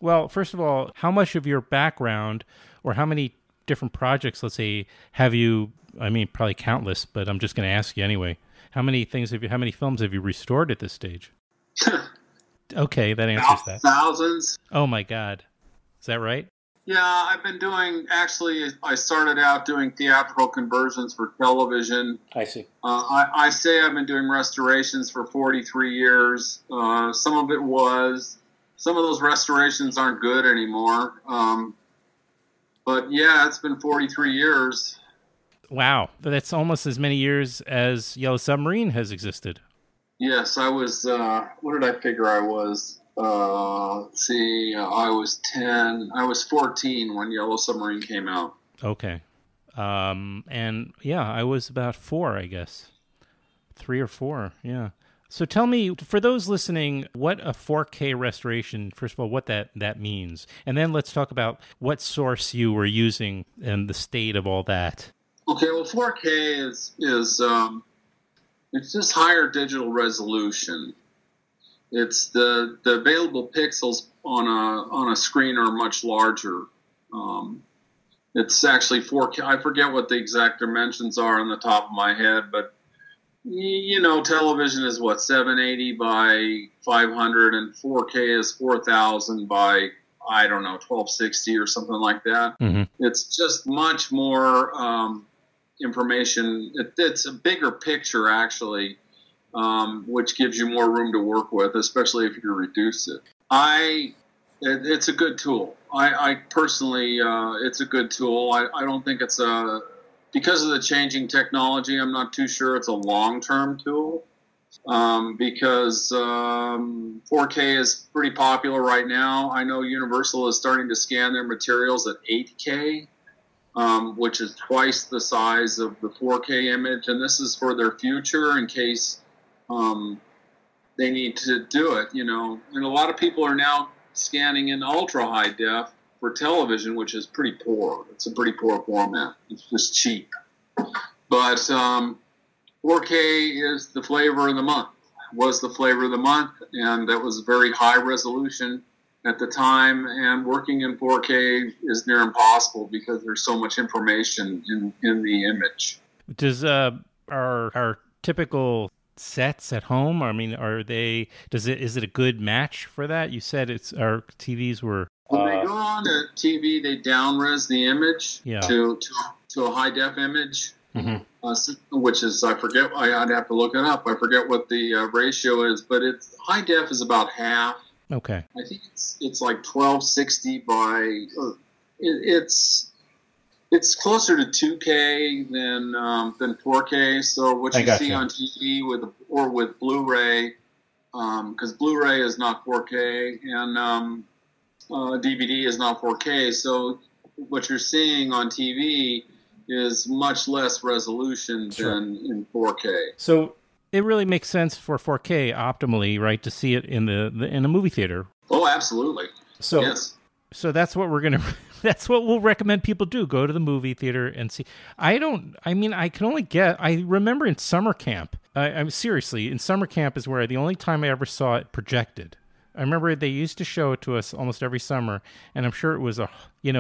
Well, first of all, how much of your background or how many different projects, let's say, have you, I mean, probably countless, but I'm just going to ask you anyway. How many films have you restored at this stage? Okay, that answers that. Thousands. Oh my God. Is that right? Yeah, I've been doing, actually, I started out doing theatrical conversions for television. I see. I say I've been doing restorations for 43 years. Some of those restorations aren't good anymore. But yeah, it's been 43 years. Wow. That's almost as many years as Yellow Submarine has existed. Yes, I was, what did I figure I was? Let's see, I was 10, I was 14 when Yellow Submarine came out. Okay. And yeah, I was about 4, I guess. 3 or 4, yeah. So tell me, for those listening, what a 4K restoration, first of all, what that means. And then let's talk about what source you were using and the state of all that. Okay, well, 4K is it's just higher digital resolution. It's the available pixels on a screen are much larger. It's actually 4K. I forget what the exact dimensions are on the top of my head, but you know, television is what, 780 by 500, and 4K is 4000 by, I don't know, 1260 or something like that. Mm-hmm. It's just much more information. It's a bigger picture, actually. Which gives you more room to work with, especially if you reduce it. It's a good tool. I personally, it's a good tool. I don't think it's because of the changing technology, I'm not too sure it's a long-term tool. Because 4K is pretty popular right now. I know Universal is starting to scan their materials at 8K, which is twice the size of the 4K image, and this is for their future in case they need to do it, you know. And a lot of people are now scanning in ultra high def for television, which is pretty poor. It's a pretty poor format. It's just cheap. But 4K is the flavor of the month. Was the flavor of the month, and that was very high resolution at the time. And working in 4K is near impossible because there's so much information in the image. Does our typical sets at home, I mean, is it a good match for that? You said our TVs were when they go on a TV, they down-res the image to a high def image, which is, I forget, I'd have to look it up. I forget what the ratio is, but it's high def is about half. Okay. I think it's like 1260 by it's closer to 2K than 4K. So what you see on TV with Blu-ray, because Blu-ray is not 4K and DVD is not 4K. So what you're seeing on TV is much less resolution than in 4K. So it really makes sense for 4K optimally, right, to see it in a movie theater. Oh, absolutely. So yes. So that's what that's what we'll recommend people do. Go to the movie theater and see. I remember in summer camp, I'm seriously, in summer camp is where the only time I ever saw it projected. I remember they used to show it to us almost every summer, and I'm sure it was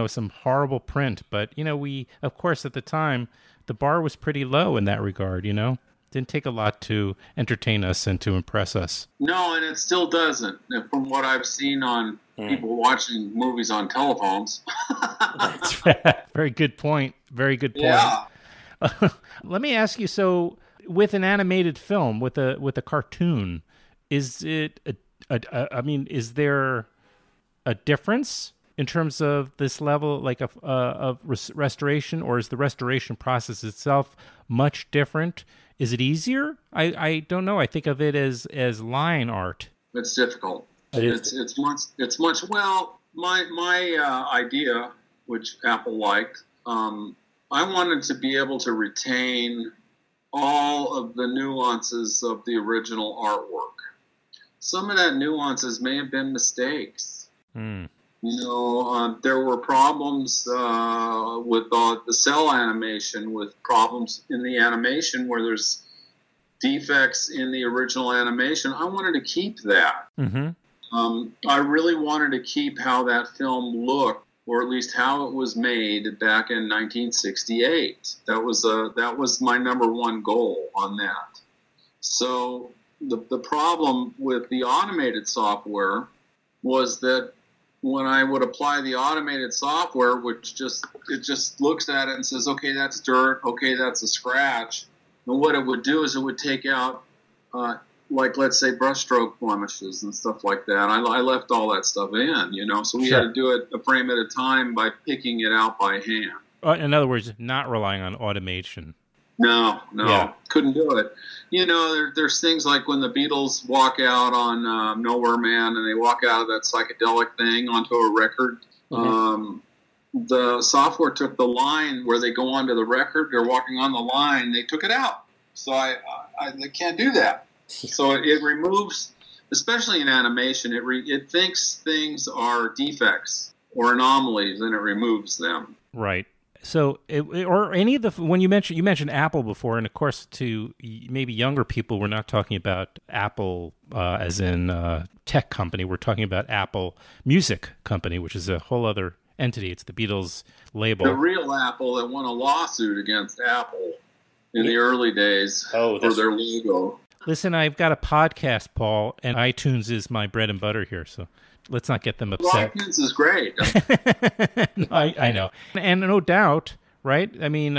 some horrible print, but we, of course, at the time, the bar was pretty low in that regard, Didn't take a lot to entertain us and to impress us. No, and it still doesn't. From what I've seen on people watching movies on telephones. That's right. Very good point. Very good point. Yeah. Let me ask you, so with an animated film, with a cartoon, is it is there a difference in terms of this level, like of restoration, or is the restoration process itself much different? Is it easier? I don't know. I think of it as line art. It's difficult. It is. It's much. Well, my idea, which Apple liked, I wanted to be able to retain all of the nuances of the original artwork. Some of that nuances may have been mistakes. There were problems with the cell animation, with problems in the animation where there's defects in the original animation. I wanted to keep that. I really wanted to keep how that film looked, or at least how it was made back in 1968. That was my number one goal on that. So the problem with the automated software was that when I would apply the automated software, which just looks at it and says, okay, that's dirt, okay, that's a scratch, and what it would do is it would take out like, let's say, brushstroke blemishes and stuff like that. I left all that stuff in, so we had to do it a frame at a time by picking it out by hand. In other words, not relying on automation. No, couldn't do it. There's things like when the Beatles walk out on Nowhere Man and they walk out of that psychedelic thing onto a record. Mm-hmm. The software took the line where they go onto the record. They're walking on the line. They took it out. So I can't do that. So it removes, especially in animation, it thinks things are defects or anomalies, and it removes them. Right. So, or any of the, when you mentioned Apple before, and of course to maybe younger people, we're not talking about Apple as in tech company. We're talking about Apple Music Company, which is a whole other entity. It's the Beatles label. The real Apple that won a lawsuit against Apple in the early days for their logo. Listen, I've got a podcast, Paul, and iTunes is my bread and butter here, so let's not get them upset. Well, iTunes is great. I know. And no doubt, right? I mean,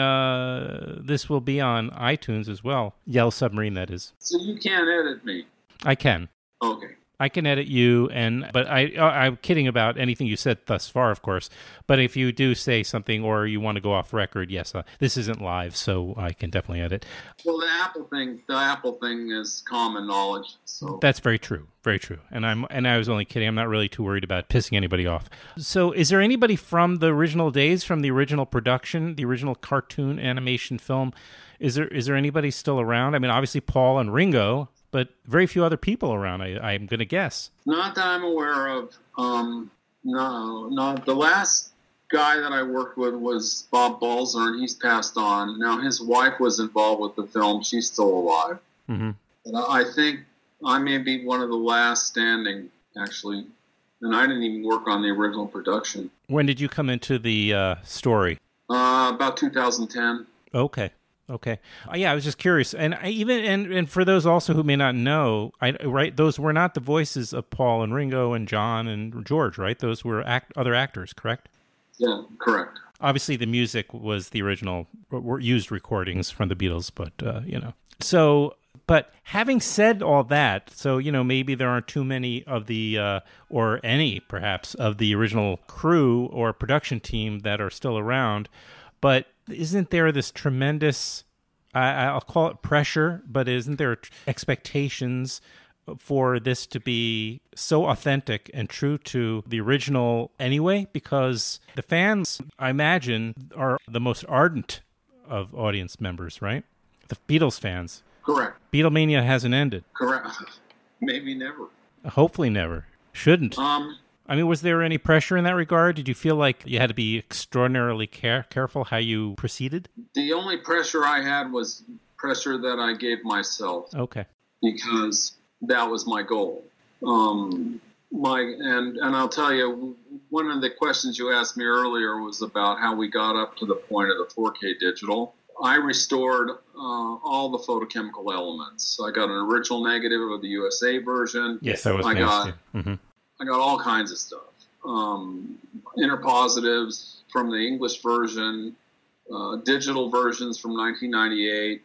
this will be on iTunes as well. Yellow Submarine, that is. So you can't edit me? I can. Okay. I can edit you, but I'm kidding about anything you said thus far, of course. But if you do say something or you want to go off record, yes, this isn't live, so I can definitely edit. Well, the Apple thing is common knowledge. So that's very true, very true. And I was only kidding. I'm not really too worried about pissing anybody off. So, is there anybody from the original days, from the original production, the original cartoon animation film? Is there anybody still around? I mean, obviously Paul and Ringo, but very few other people around, I'm going to guess. Not that I'm aware of. No. The last guy that I worked with was Bob Balzer, and he's passed on. Now, his wife was involved with the film. She's still alive. Mm-hmm. And I think I may be one of the last standing, actually. And I didn't even work on the original production. When did you come into the story? About 2010. Okay. Yeah, I was just curious, and for those also who may not know, right? Those were not the voices of Paul and Ringo and John and George, right? Those were other actors, correct? Yeah, correct. Obviously, the music was the original, used recordings from the Beatles, but So, but having said all that, so maybe there aren't too many of the, or any perhaps of the original crew or production team that are still around, but isn't there this tremendous, I'll call it pressure, but isn't there expectations for this to be so authentic and true to the original anyway? Because the fans, I imagine, are the most ardent of audience members, right? The Beatles fans. Correct. Beatlemania hasn't ended. Correct. Maybe never. Hopefully never. Shouldn't. I mean, was there any pressure in that regard? Did you feel like you had to be extraordinarily careful how you proceeded? The only pressure I had was pressure that I gave myself. Okay. Because that was my goal. And I'll tell you, one of the questions you asked me earlier was about how we got up to the point of the 4K digital. I restored all the photochemical elements. I got an original negative of the USA version. Yes, that was nice. Mm-hmm. I got all kinds of stuff. Interpositives from the English version, digital versions from 1998.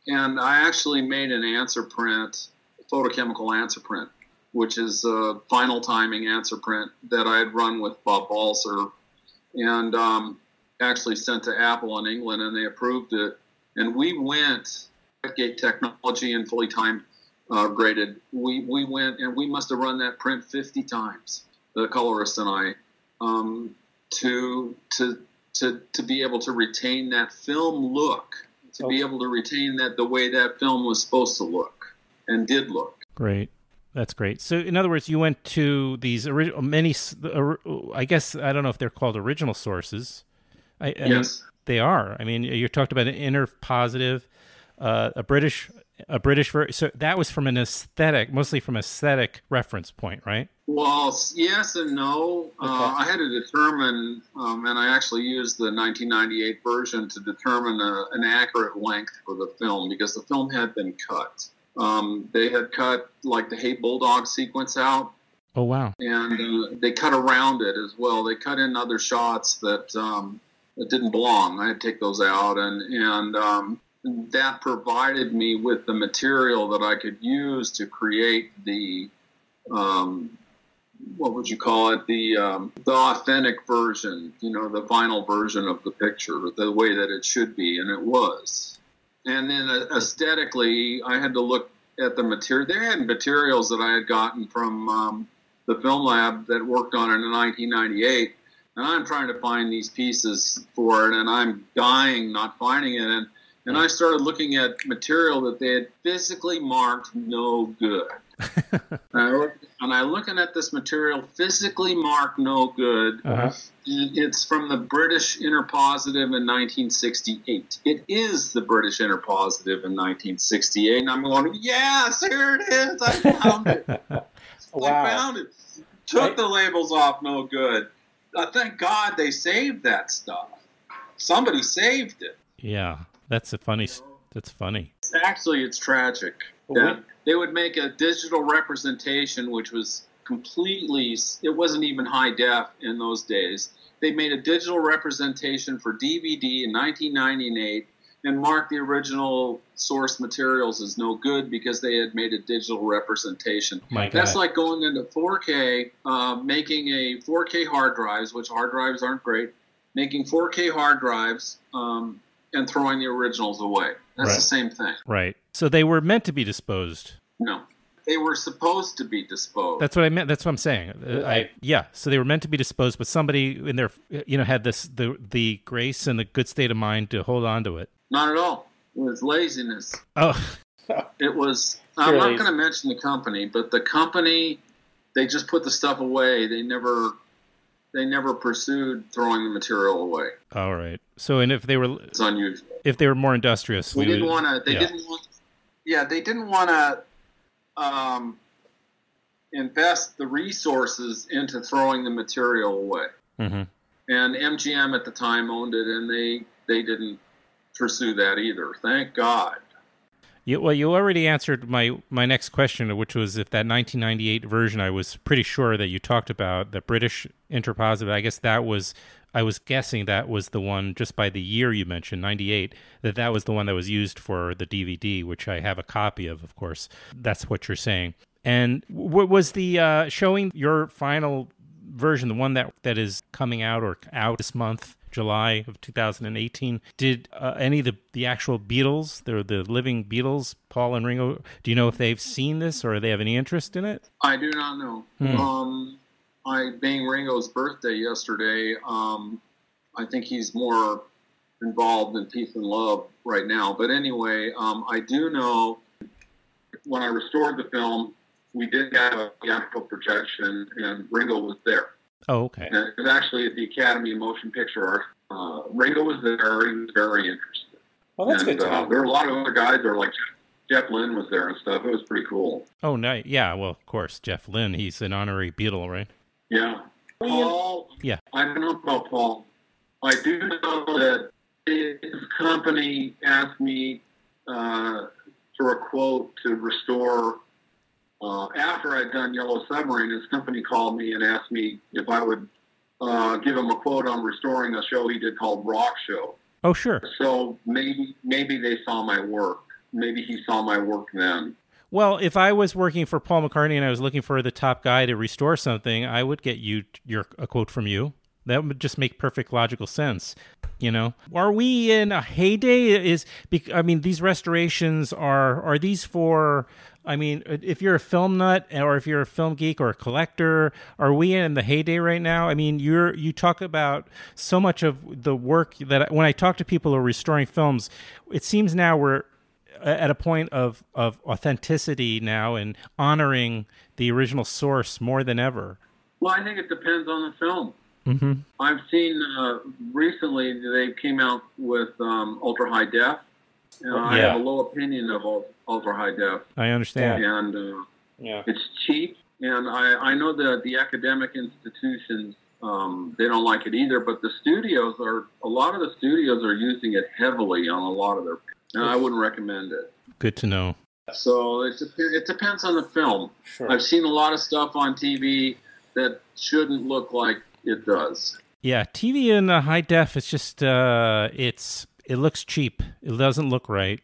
And I actually made an answer print, photochemical answer print, which is a final timing answer print that I had run with Bob Balzer and actually sent to Apple in England, and they approved it. And we went, gate technology and fully timed graded. We went and we must have run that print 50 times, the colorist and I, to be able to retain that film look, be able to retain that the way that film was supposed to look and did look. Great. That's great. So, in other words, you went to these I guess, I don't know if they're called original sources. I yes. Mean, they are. I mean, you talked about an inner positive, a British a British version. So that was from an aesthetic, mostly from aesthetic reference point, right? Well, yes and no. Okay. I had to determine, and I actually used the 1998 version to determine an accurate length for the film because the film had been cut. They had cut like the Hey Bulldog sequence out. Oh, wow. And they cut around it as well. They cut in other shots that didn't belong. I had to take those out, and that provided me with the material that I could use to create the what would you call it? The authentic version, the vinyl version of the picture, the way that it should be, and it was. And then aesthetically, I had to look at the material. There had materials that I had gotten from the film lab that worked on it in 1998, and I'm trying to find these pieces for it, and I'm dying not finding it. And I started looking at material that they had physically marked no good. And I looking at this material physically marked no good. Uh-huh. It's from the British Interpositive in 1968. It is the British Interpositive in 1968. And I'm going, yes, here it is. I found it. Wow. I found it. Took the labels off, no good. Thank God they saved that stuff. Somebody saved it. Yeah, that's funny. Actually, it's tragic. That they would make a digital representation, which was completely, it wasn't even high def in those days. They made a digital representation for DVD in 1998 and marked the original source materials as no good because they had made a digital representation. That's like going into 4K, making a 4K hard drives, which hard drives aren't great, making 4K hard drives and throwing the originals away. That's the same thing. Right. So they were meant to be disposed. No. They were supposed to be disposed. That's what I meant. That's what I'm saying. So they were meant to be disposed, but somebody in their, had the grace and the good state of mind to hold on to it. Not at all. It was laziness. Oh. It was, I'm not going to mention the company, but the company, they just put the stuff away. They never pursued throwing the material away. All right. So, and if they were, it's unusual. If they were more industrious, they didn't want to. They didn't want to invest the resources into throwing the material away. Mm-hmm. And MGM at the time owned it, and they didn't pursue that either. Thank God. You already answered my next question, which was if that 1998 version, I was pretty sure that you talked about the British Interpositive. I guess I was guessing that was the one, just by the year you mentioned, 98, that was the one that was used for the DVD, which I have a copy of course. That's what you're saying. And what was the showing your final version, the one that is coming out this month, July of 2018, did any of the actual Beatles, the living Beatles, Paul and Ringo, do you know if they've seen this or they have any interest in it? I do not know. Being Ringo's birthday yesterday, I think he's more involved in peace and love right now. But anyway, I do know when I restored the film, we did have a theatrical projection, and Ringo was there. Oh, okay. And it was actually at the Academy of Motion Picture Arts. Ringo was there. He was very interested. Well, that's good to know. There were a lot of other guys there, like Jeff Lynne was there and stuff. It was pretty cool. Oh, nice. Yeah, well, of course, Jeff Lynne. He's an honorary Beatle, right? Yeah. Paul. Yeah. I don't know about Paul. I do know that his company asked me for a quote to restore. After I'd done Yellow Submarine, his company called me and asked me if I would give him a quote on restoring a show he did called Rock Show. Oh, sure. So maybe they saw my work. Maybe he saw my work then. Well, if I was working for Paul McCartney and I was looking for the top guy to restore something, I would get a quote from you. That would just make perfect logical sense. Are we in a heyday? These restorations are these for? If you're a film nut or if you're a film geek or a collector, are we in the heyday right now? You talk about so much of the work that when I talk to people who are restoring films, it seems now we're at a point of authenticity now and honoring the original source more than ever. Well, I think it depends on the film. Mm-hmm. I've seen recently they came out with ultra high def, I have a low opinion of ultra high def. I understand. And it's cheap. And I know that the academic institutions, they don't like it either, but a lot of the studios are using it heavily on a lot of their, and I wouldn't recommend it. Good to know. So it depends on the film. Sure. I've seen a lot of stuff on TV that shouldn't look like it does. Yeah, TV in high def, it's just, it looks cheap. It doesn't look right.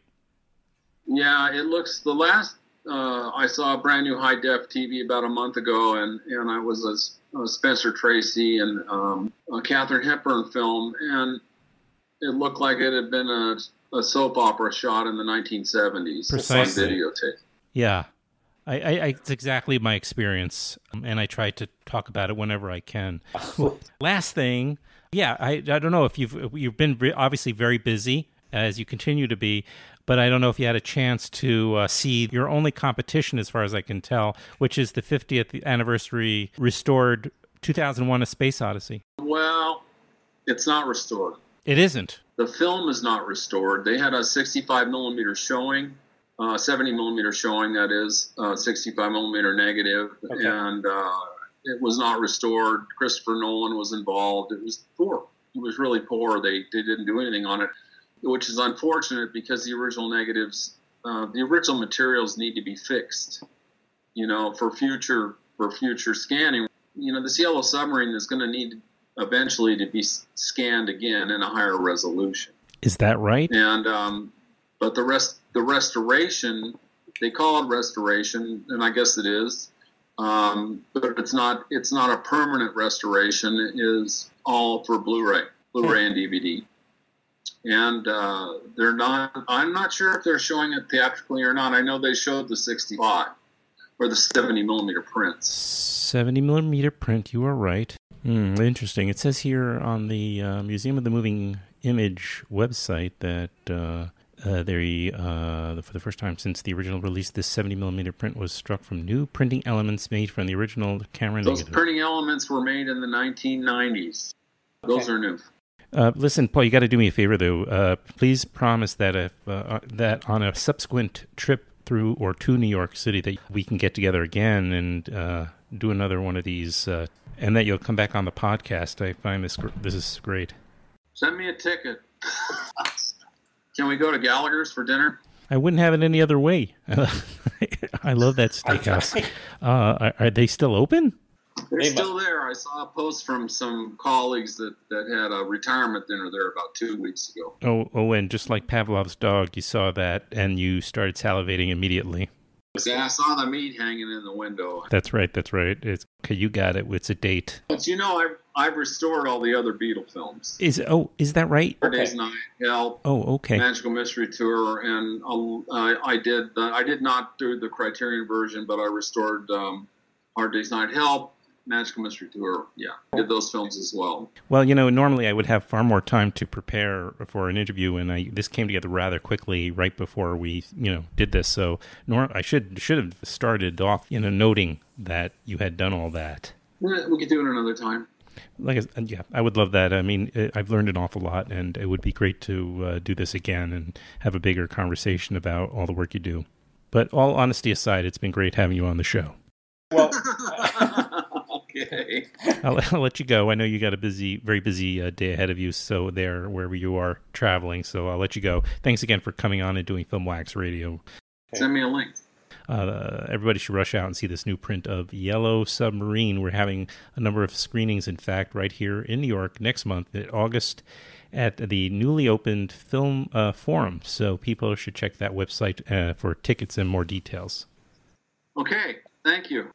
Yeah, the last, I saw a brand new high def TV about a month ago, and I was a Spencer Tracy and a Katharine Hepburn film, and it looked like it had been a soap opera shot in the 1970s. Precisely. On videotape. Yeah. It's exactly my experience, and I try to talk about it whenever I can. Last thing, I don't know if you've been obviously very busy, as you continue to be, but I don't know if you had a chance to see your only competition, as far as I can tell, which is the 50th anniversary restored 2001: A Space Odyssey. Well, it's not restored. It isn't. The film is not restored. They had a 65 millimeter showing. 70 millimeter showing, that is, 65 millimeter negative, okay. And it was not restored. Christopher Nolan was involved. It was poor. It was really poor. They didn't do anything on it, which is unfortunate because the original negatives, the original materials need to be fixed, for future scanning. This yellow submarine is going to need eventually to be scanned again in a higher resolution. Is that right? And but the restoration, they call it restoration, and I guess it is, but it's not a permanent restoration. It is all for Blu-ray and DVD. And I'm not sure if they're showing it theatrically or not. I know they showed the 65 or the 70 millimeter prints. 70 millimeter print, you are right. Interesting. It says here on the Museum of the Moving Image website that for the first time since the original release, this 70mm print was struck from new printing elements made from the original camera negative. Those printing elements were made in the 1990s. Those are new. Listen, Paul, you got to do me a favor, though. Please promise that if that on a subsequent trip through or to New York City, that we can get together again and do another one of these, and that you'll come back on the podcast. I find this is great. Send me a ticket. Can we go to Gallagher's for dinner? I wouldn't have it any other way. I love that steakhouse. Are they still open? They're still there. I saw a post from some colleagues that had a retirement dinner there about 2 weeks ago. Oh, and just like Pavlov's dog, you saw that and you started salivating immediately. Yeah, I saw the meat hanging in the window. That's right. It's okay. You got it. It's a date. But I've restored all the other Beatle films. Is that right? Hard Day's Night, Help. Oh, okay. Magical Mystery Tour, and I did not do the Criterion version, but I restored Hard Day's Night, Help, Magical Mystery Tour. Yeah, I did those films as well. Well, normally I would have far more time to prepare for an interview, and this came together rather quickly right before we, did this. So I should have started off, noting that you had done all that. Yeah, we could do it another time. I would love that. I mean, I've learned an awful lot, and it would be great to do this again and have a bigger conversation about all the work you do. But all honesty aside, it's been great having you on the show. Well, okay. I'll let you go. I know you got a very busy day ahead of you, so wherever you are traveling, so I'll let you go. Thanks again for coming on and doing Filmwax Radio. Send me a link. Everybody should rush out and see this new print of Yellow Submarine. We're having a number of screenings, in fact, right here in New York next month in August at the newly opened Film Forum. So people should check that website for tickets and more details. Okay, thank you.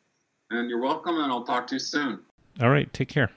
And you're welcome, and I'll talk to you soon. All right, take care.